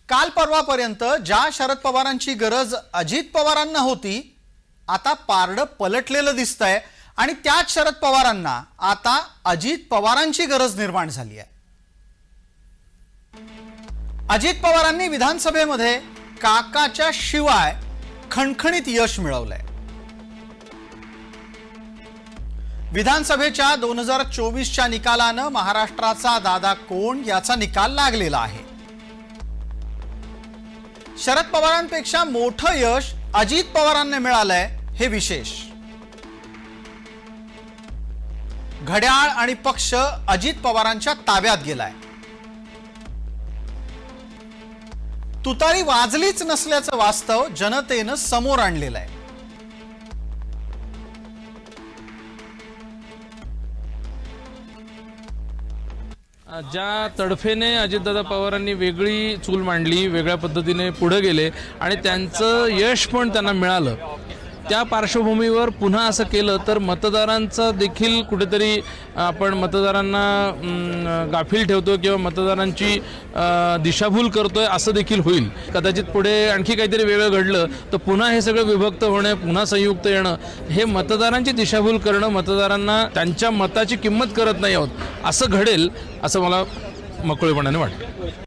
काल परवापर्यंत ज्या शरद पवारांची गरज अजित पवारांना होती, आता पारडं पलटलेलं दिसतंय आणि त्याच शरद पवारांना आता अजित पवारांची गरज निर्माण झाली आहे। अजित पवारांनी विधानसभेमध्ये काकाच्या शिवाय खणखणीत यश मिळवलंय। विधानसभेच्या 2024च्या निकालानं महाराष्ट्राचा दादा कोण याचा निकाल लागलेला आहे। शरद पवारांपेक्षा मोठं यश अजित पवारांना मिळालंय हे विशेष। घड्याळ आणि पक्ष अजित पवारांच्या ताब्यात गेलाय। तुतारी वाजलीच नसल्याचं वास्तव जनतेनं समोर आणलेलं आहे। ज्या तडफेने अजितदादा पवारांनी वेगळी चूल मांडली, वेगळ्या पद्धतीने पुढे गेले आणि त्यांचं यश पण त्यांना मिळालं, त्या पार्श्वभूमीवर पुन्हा असं केलं तर मतदारांचा देखील कुठेतरी आपण मतदारांना गाफील ठेवतो किंवा मतदारांची दिशाभूल करतोय असं देखील होईल। कदाचित पुढे आणखी काहीतरी वेगळं घडलं तर पुन्हा हे सगळं विभक्त होणे, पुन्हा संयुक्त येणं, हे मतदारांची दिशाभूल करणं, मतदारांना त्यांच्या मताची किंमत करत नाही आहोत असं घडेल असं मला मोकळेपणाने वाटतं।